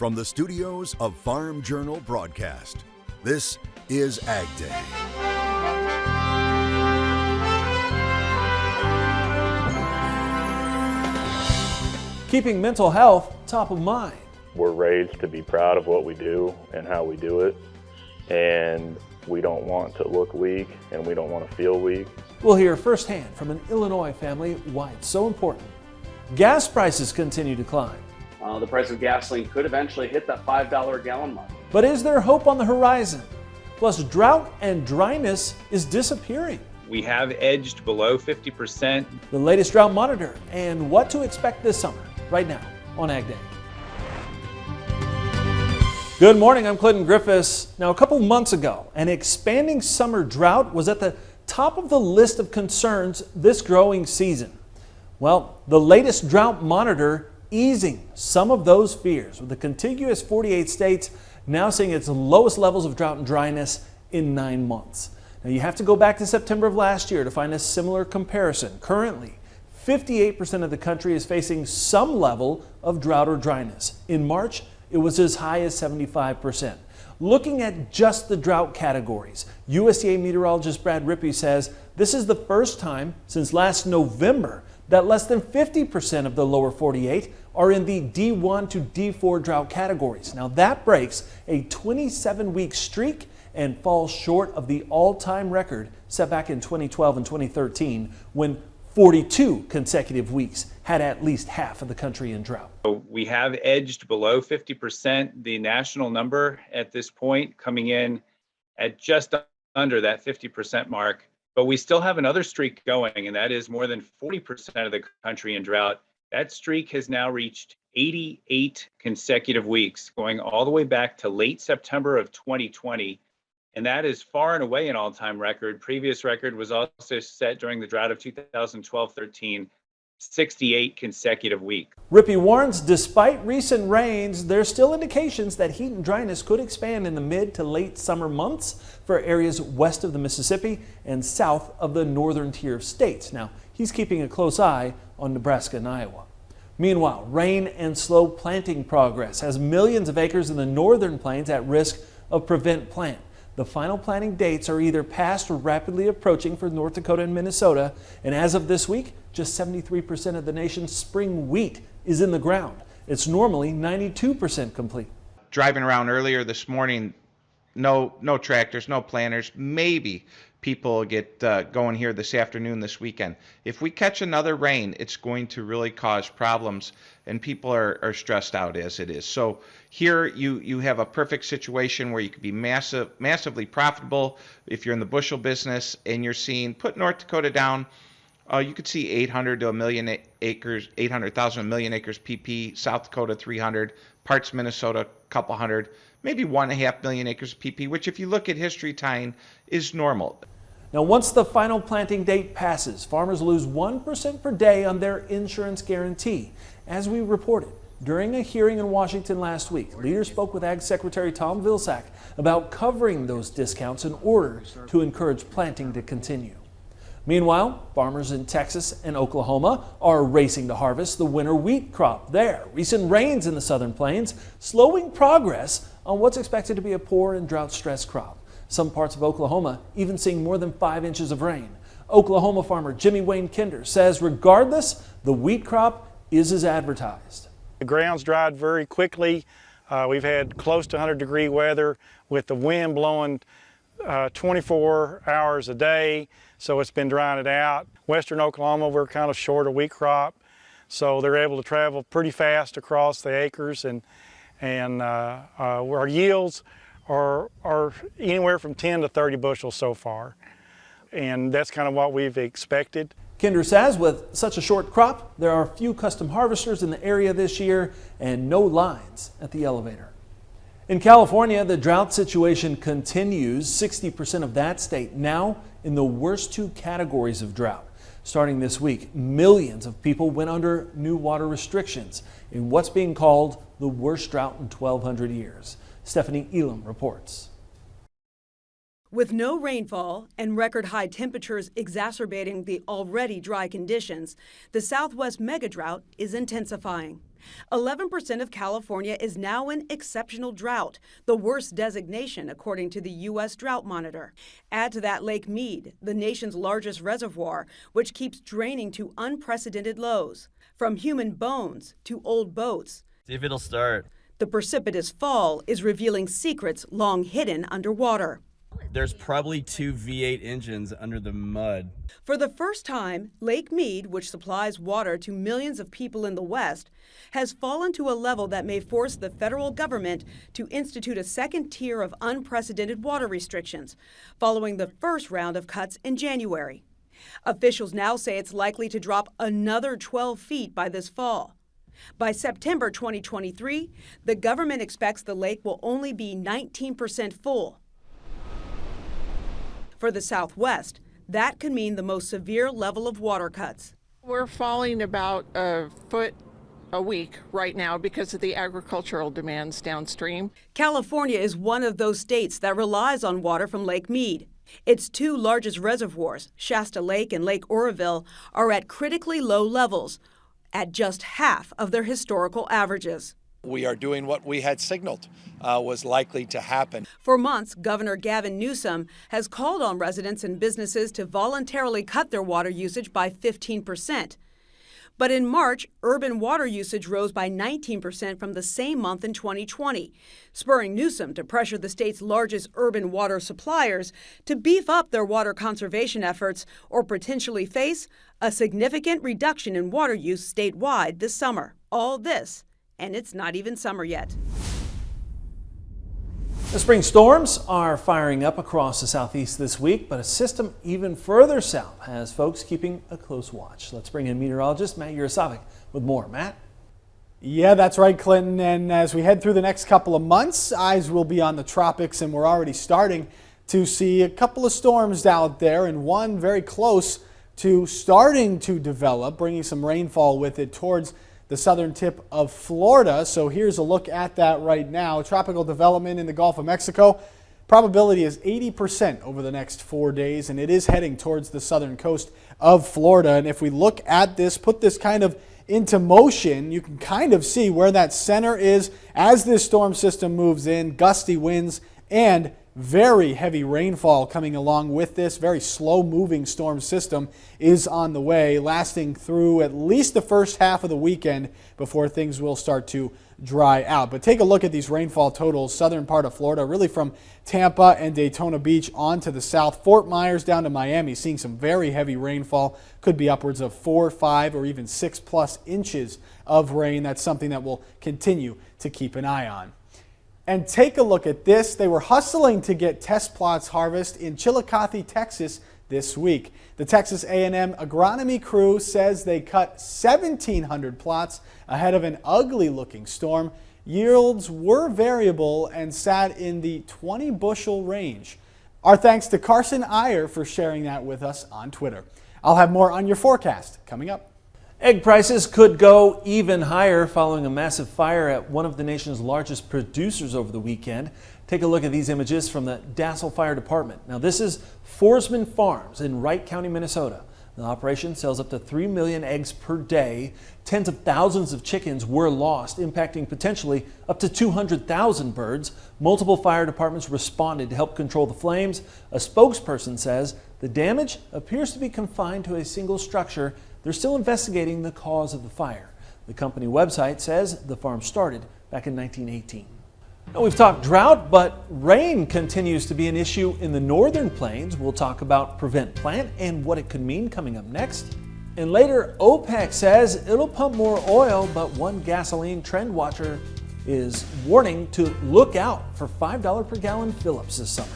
From the studios of Farm Journal Broadcast, this is AgDay. Keeping mental health top of mind. We're raised to be proud of what we do and how we do it, and we don't want to look weak and we don't want to feel weak. We'll hear firsthand from an Illinois family why it's so important. Gas prices continue to climb. The price of gasoline could eventually hit that $5 a gallon mark. But is there hope on the horizon? Plus, drought and dryness is disappearing. We have edged below 50%. The latest drought monitor and what to expect this summer, right now on AgDay. Good morning, I'm Clinton Griffiths. Now, a couple months ago, an expanding summer drought was at the top of the list of concerns this growing season. Well, the latest drought monitor easing some of those fears, with the contiguous 48 states now seeing its lowest levels of drought and dryness in 9 months. Now, you have to go back to September of last year to find a similar comparison. Currently, 58% of the country is facing some level of drought or dryness. In March, it was as high as 75%. Looking at just the drought categories, USDA meteorologist Brad Rippey says this is the first time since last November that less than 50% of the lower 48 are in the D1 to D4 drought categories. Now that breaks a 27-week streak and falls short of the all-time record set back in 2012 and 2013 when 42 consecutive weeks had at least half of the country in drought. We have edged below 50%, the national number at this point coming in at just under that 50% mark. But we still have another streak going, and that is more than 40% of the country in drought. That streak has now reached 88 consecutive weeks, going all the way back to late September of 2020. And that is far and away an all-time record. Previous record was also set during the drought of 2012-13, 68 consecutive weeks. Rippey warns despite recent rains, there's still indications that heat and dryness could expand in the mid to late summer months for areas west of the Mississippi and south of the northern tier of states. Now, he's keeping a close eye on Nebraska and Iowa. Meanwhile, rain and slow planting progress has millions of acres in the northern plains at risk of prevent plant. The final planting dates are either past or rapidly approaching for North Dakota and Minnesota, and as of this week, just 73% of the nation's spring wheat is in the ground. It's normally 92% complete. Driving around earlier this morning, no tractors, no planters. Maybe people will get going here this afternoon, this weekend. If we catch another rain, it's going to really cause problems, and people are stressed out as it is. So here you have a perfect situation where you could be massively profitable if you're in the bushel business and you're seeing, put North Dakota down, you could see 800 to a million acres, 800,000 a million acres PP, South Dakota 300, parts Minnesota a couple hundred, maybe 1.5 million acres PP, which if you look at history tying is normal. Now, once the final planting date passes, farmers lose 1% per day on their insurance guarantee. As we reported during a hearing in Washington last week, leaders spoke with Ag Secretary Tom Vilsack about covering those discounts in order to encourage planting to continue. Meanwhile, farmers in Texas and Oklahoma are racing to harvest the winter wheat crop there. Recent rains in the southern plains slowing progress on what's expected to be a poor and drought-stressed crop. Some parts of Oklahoma even seeing more than 5 inches of rain. Oklahoma farmer Jimmy Wayne Kinder says regardless, the wheat crop is as advertised. The ground's dried very quickly. We've had close to 100-degree weather with the wind blowing 24 hours a day, so it's been drying it out. Western Oklahoma, we're kind of short of wheat crop, so they're able to travel pretty fast across the acres, and our yields are anywhere from 10 to 30 bushels so far, and that's kind of what we've expected. Kinder says with such a short crop, there are few custom harvesters in the area this year and no lines at the elevator. In California, the drought situation continues. 60% of that state now in the worst 2 categories of drought. Starting this week, millions of people went under new water restrictions in what's being called the worst drought in 1,200 years. Stephanie Elam reports. With no rainfall and record high temperatures exacerbating the already dry conditions, the Southwest megadrought is intensifying. 11% of California is now in exceptional drought, the worst designation according to the U.S. Drought Monitor. Add to that Lake Mead, the nation's largest reservoir, which keeps draining to unprecedented lows. From human bones to old boats. See if it'll start. The precipitous fall is revealing secrets long hidden underwater. There's probably 2 V8 engines under the mud. For the first time, Lake Mead, which supplies water to millions of people in the West, has fallen to a level that may force the federal government to institute a second tier of unprecedented water restrictions, following the first round of cuts in January. Officials now say it's likely to drop another 12 feet by this fall. By September 2023, the government expects the lake will only be 19% full. For the Southwest, that could mean the most severe level of water cuts. We're falling about a foot a week right now because of the agricultural demands downstream. California is one of those states that relies on water from Lake Mead. Its 2 largest reservoirs, Shasta Lake and Lake Oroville, are at critically low levels, at just half of their historical averages. We are doing what we had signaled was likely to happen. For months, Governor Gavin Newsom has called on residents and businesses to voluntarily cut their water usage by 15%. But in March, urban water usage rose by 19% from the same month in 2020, spurring Newsom to pressure the state's largest urban water suppliers to beef up their water conservation efforts or potentially face a significant reduction in water use statewide this summer. All this, and it's not even summer yet. The spring storms are firing up across the southeast this week, but a system even further south has folks keeping a close watch. Let's bring in meteorologist Matt Yurosavik with more. Matt? Yeah, that's right, Clinton. And as we head through the next couple of months, eyes will be on the tropics, and we're already starting to see a couple of storms out there, and one very close to starting to develop, bringing some rainfall with it towards the southern tip of Florida. So here's a look at that right now. Tropical development in the Gulf of Mexico. Probability is 80% over the next 4 days, and it is heading towards the southern coast of Florida. And if we look at this, put this kind of into motion, you can kind of see where that center is as this storm system moves in. Gusty winds and very heavy rainfall coming along with this. Very slow moving storm system is on the way, lasting through at least the first half of the weekend before things will start to dry out. But take a look at these rainfall totals. Southern part of Florida, really from Tampa and Daytona Beach on to the south. Fort Myers down to Miami, seeing some very heavy rainfall. Could be upwards of 4, 5, or even 6+ inches of rain. That's something that we'll continue to keep an eye on. And take a look at this. They were hustling to get test plots harvest in Chillicothe, Texas this week. The Texas A&M agronomy crew says they cut 1,700 plots ahead of an ugly looking storm. Yields were variable and sat in the 20 bushel range. Our thanks to Carson Iyer for sharing that with us on Twitter. I'll have more on your forecast coming up. Egg prices could go even higher following a massive fire at one of the nation's largest producers over the weekend. Take a look at these images from the Dassel Fire Department. Now, this is Forsman Farms in Wright County, Minnesota. The operation sells up to 3 million eggs per day. Tens of thousands of chickens were lost, impacting potentially up to 200,000 birds. Multiple fire departments responded to help control the flames. A spokesperson says the damage appears to be confined to a single structure. They're still investigating the cause of the fire. The company website says the farm started back in 1918. Now, we've talked drought, but rain continues to be an issue in the northern plains. We'll talk about Prevent Plant and what it could mean coming up next. And later, OPEC says it'll pump more oil, but one gasoline trend watcher is warning to look out for $5 per gallon fill-ups this summer.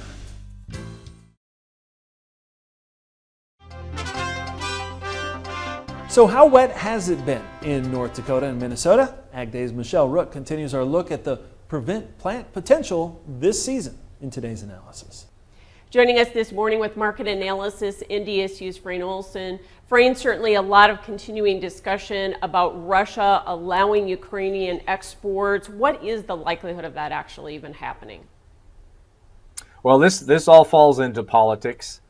So how wet has it been in North Dakota and Minnesota? AgDay's Michelle Rook continues our look at the Prevent Plant potential this season in today's analysis. Joining us this morning with market analysis, NDSU's Frayne Olson. Frayne, certainly a lot of continuing discussion about Russia allowing Ukrainian exports. What is the likelihood of that actually even happening? Well, this all falls into politics.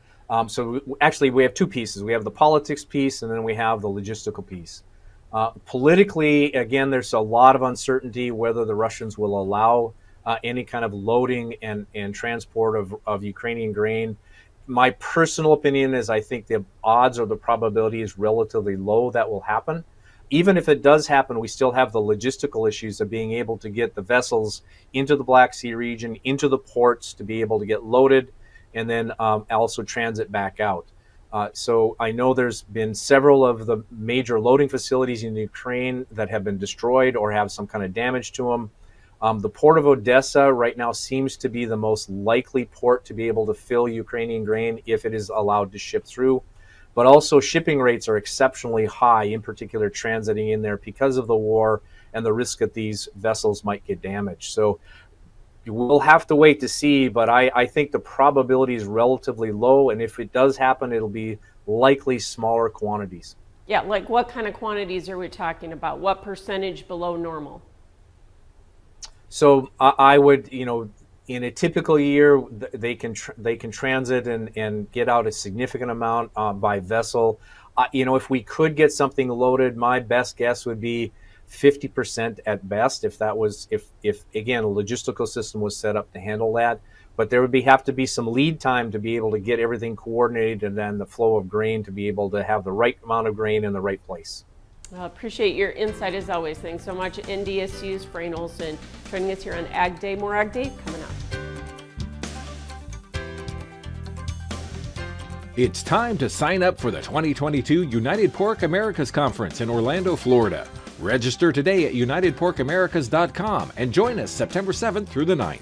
So actually, we have two pieces. We have the politics piece, and then we have the logistical piece. Politically, again, there's a lot of uncertainty whether the Russians will allow any kind of loading and transport of Ukrainian grain. My personal opinion is I think the odds or the probability is relatively low that will happen. Even if it does happen, we still have the logistical issues of being able to get the vessels into the Black Sea region, into the ports to be able to get loaded, and then also transit back out. So I know there's been several of the major loading facilities in Ukraine that have been destroyed or have some kind of damage to them. The port of Odessa right now seems to be the most likely port to be able to fill Ukrainian grain if it is allowed to ship through. But also shipping rates are exceptionally high, in particular transiting in there because of the war and the risk that these vessels might get damaged. So we'll have to wait to see, but I think the probability is relatively low, and if it does happen, it'll be likely smaller quantities. Yeah, like what kind of quantities are we talking about? What percentage below normal? So I would, in a typical year, they can transit and get out a significant amount by vessel. If we could get something loaded, my best guess would be 50% at best. If again, a logistical system was set up to handle that, but there would have to be some lead time to be able to get everything coordinated and then the flow of grain to be able to have the right amount of grain in the right place. Well, appreciate your insight as always. Thanks so much, NDSU's Frayne Olson, joining us here on Ag Day. More Ag Day coming up. It's time to sign up for the 2022 United Pork Americas Conference in Orlando, Florida. Register today at unitedporkamericas.com and join us September 7th through the 9th.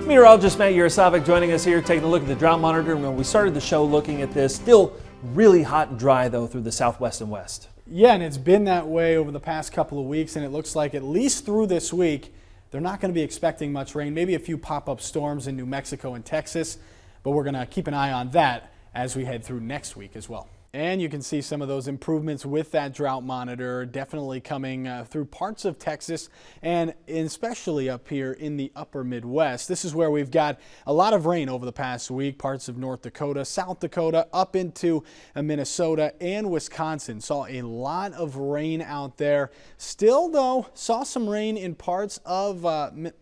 Meteorologist Matt Yurosavik joining us here, taking a look at the drought monitor. When we started the show looking at this, still really hot and dry though through the southwest and west. Yeah, and it's been that way over the past couple of weeks, and it looks like at least through this week, they're not going to be expecting much rain, maybe a few pop-up storms in New Mexico and Texas, but we're going to keep an eye on that as we head through next week as well. And you can see some of those improvements with that drought monitor definitely coming through parts of Texas and especially up here in the upper Midwest. This is where we've got a lot of rain over the past week. Parts of North Dakota, South Dakota, up into Minnesota and Wisconsin. Saw a lot of rain out there. Still, though, saw some rain in parts of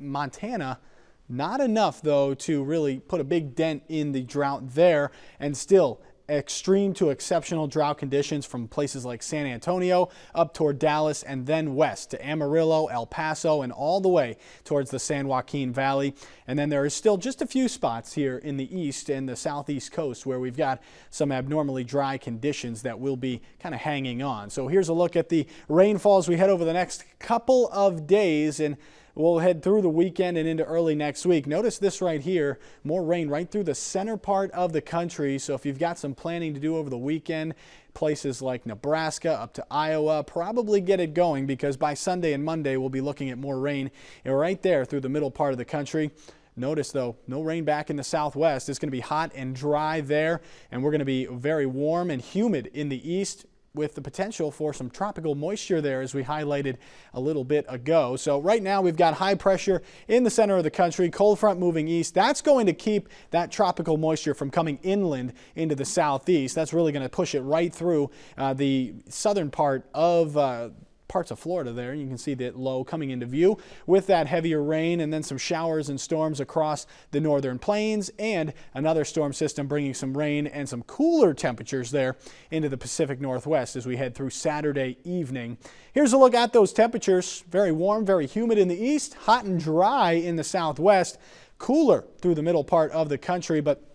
Montana. Not enough, though, to really put a big dent in the drought there, and still extreme to exceptional drought conditions from places like San Antonio up toward Dallas and then west to Amarillo, El Paso, and all the way towards the San Joaquin Valley. And then there is still just a few spots here in the east and the southeast coast where we've got some abnormally dry conditions that will be kind of hanging on. So here's a look at the rainfall as we head over the next couple of days, and we'll head through the weekend and into early next week. Notice this right here, more rain right through the center part of the country. So if you've got some planning to do over the weekend, places like Nebraska up to Iowa, probably get it going, because by Sunday and Monday we'll be looking at more rain right there through the middle part of the country. Notice, though, no rain back in the southwest. It's going to be hot and dry there, and we're going to be very warm and humid in the east, with the potential for some tropical moisture there, as we highlighted a little bit ago. So right now we've got high pressure in the center of the country, cold front moving east. That's going to keep that tropical moisture from coming inland into the southeast. That's really going to push it right through the southern part of parts of Florida there. You can see that low coming into view with that heavier rain, and then some showers and storms across the northern plains, and another storm system bringing some rain and some cooler temperatures there into the Pacific Northwest as we head through Saturday evening. Here's a look at those temperatures. Very warm, very humid in the east, hot and dry in the southwest, cooler through the middle part of the country, but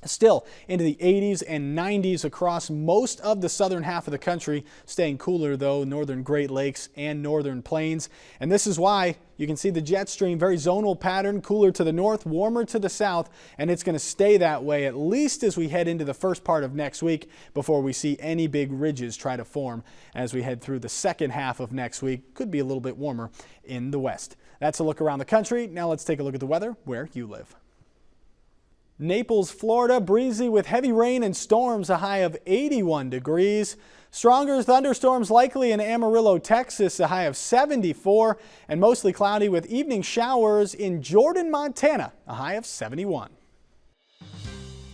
still into the 80s and 90s across most of the southern half of the country. Staying cooler, though, northern Great Lakes and northern plains. And this is why you can see the jet stream, very zonal pattern, cooler to the north, warmer to the south, and it's going to stay that way at least as we head into the first part of next week, before we see any big ridges try to form as we head through the second half of next week. Could be a little bit warmer in the west. That's a look around the country. Now let's take a look at the weather where you live. Naples, Florida, breezy with heavy rain and storms, a high of 81 degrees. Stronger thunderstorms likely in Amarillo, Texas, a high of 74. And mostly cloudy with evening showers in Jordan, Montana, a high of 71.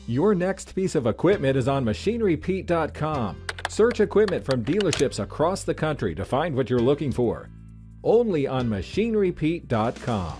Your next piece of equipment is on MachineryPete.com. Search equipment from dealerships across the country to find what you're looking for. Only on MachineryPete.com.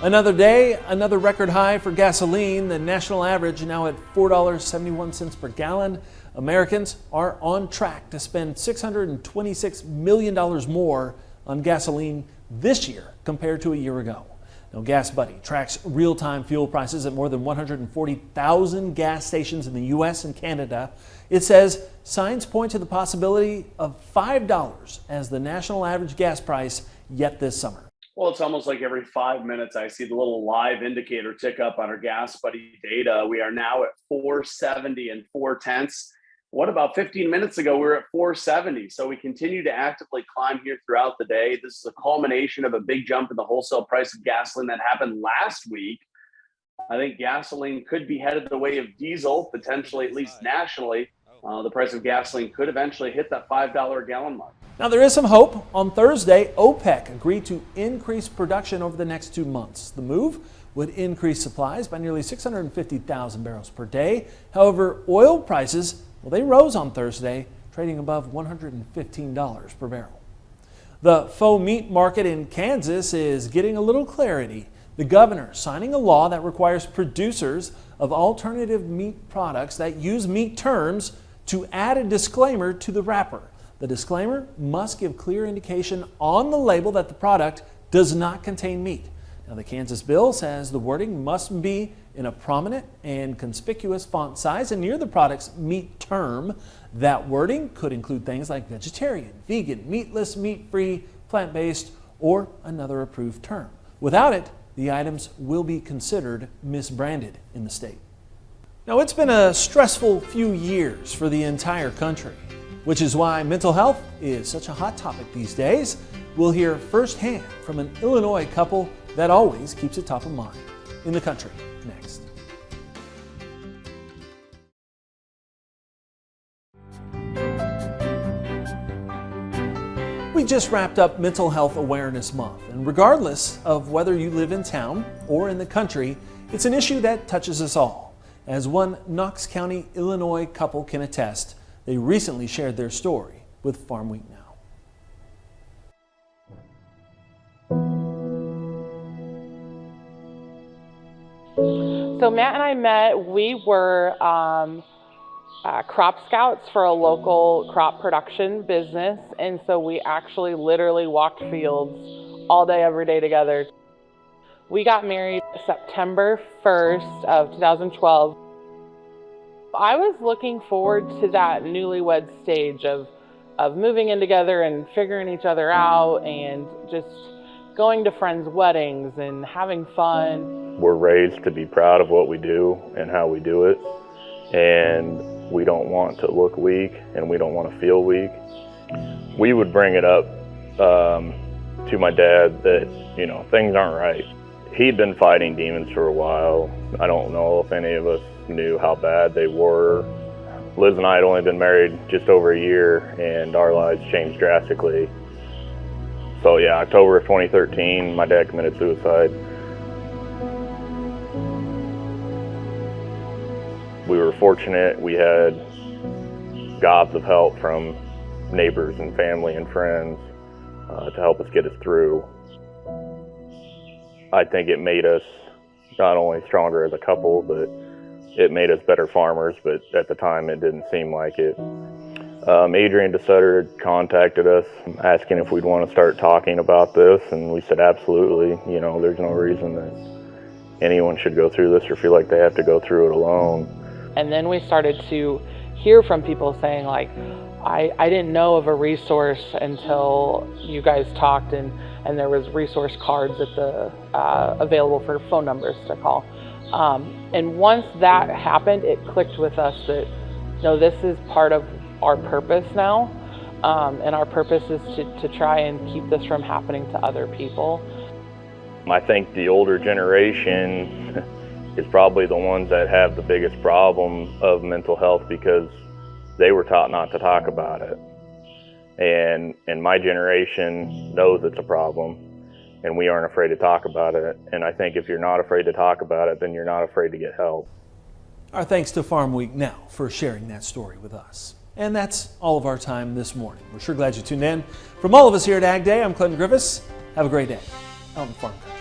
Another day, another record high for gasoline. The national average now at $4.71 per gallon. Americans are on track to spend $626 million more on gasoline this year compared to a year ago. Now, GasBuddy tracks real-time fuel prices at more than 140,000 gas stations in the U.S. and Canada. It says signs point to the possibility of $5 as the national average gas price yet this summer. Well, it's almost like every 5 minutes I see the little live indicator tick up on our GasBuddy data. We are now at 470 and 4/10. What about 15 minutes ago? We were at 470. So we continue to actively climb here throughout the day. This is a culmination of a big jump in the wholesale price of gasoline that happened last week. I think gasoline could be headed the way of diesel, potentially, at least nationally. The price of gasoline could eventually hit that $5 a gallon mark. Now, there is some hope. On Thursday, OPEC agreed to increase production over the next 2 months. The move would increase supplies by nearly 650,000 barrels per day. However, oil prices, well, they rose on Thursday, trading above $115 per barrel. The faux meat market in Kansas is getting a little clarity. The governor signing a law that requires producers of alternative meat products that use meat terms to add a disclaimer to the wrapper. The disclaimer must give clear indication on the label that the product does not contain meat. Now, the Kansas bill says the wording must be in a prominent and conspicuous font size and near the product's meat term. That wording could include things like vegetarian, vegan, meatless, meat-free, plant-based, or another approved term. Without it, the items will be considered misbranded in the state. Now, it's been a stressful few years for the entire country, which is why mental health is such a hot topic these days. We'll hear firsthand from an Illinois couple that always keeps it top of mind. In the country, next. We just wrapped up Mental Health Awareness Month, and regardless of whether you live in town or in the country, it's an issue that touches us all. As one Knox County, Illinois couple can attest, they recently shared their story with Farm Week Now. So Matt and I met, we were crop scouts for a local crop production business, and so we actually literally walked fields all day, every day together. We got married September 1st of 2012. I was looking forward to that newlywed stage of moving in together and figuring each other out and just going to friends' weddings and having fun. We're raised to be proud of what we do and how we do it, and we don't want to look weak and we don't want to feel weak. We would bring it up to my dad that, you know, things aren't right. He'd been fighting demons for a while. I don't know if any of us knew how bad they were. Liz and I had only been married just over a year, and our lives changed drastically. So yeah, October of 2013, my dad committed suicide. We were fortunate. We had gobs of help from neighbors and family and friends to help us get us through. I think it made us not only stronger as a couple, but it made us better farmers, but at the time it didn't seem like it. Adrian DeSutter contacted us asking if we'd want to start talking about this, and we said absolutely. You know, there's no reason that anyone should go through this or feel like they have to go through it alone. And then we started to hear from people saying, like, I didn't know of a resource until you guys talked, and there was resource cards at the available for phone numbers to call. And once that happened, it clicked with us that, no, this is part of our purpose now. and our purpose is to try and keep this from happening to other people. I think the older generation is probably the ones that have the biggest problem of mental health because they were taught not to talk about it. And my generation knows it's a problem, and we aren't afraid to talk about it. And I think if you're not afraid to talk about it, then you're not afraid to get help. Our thanks to Farm Week Now for sharing that story with us. And that's all of our time this morning. We're sure glad you tuned in. From all of us here at AgDay, I'm Clinton Griffiths. Have a great day out in the farm country.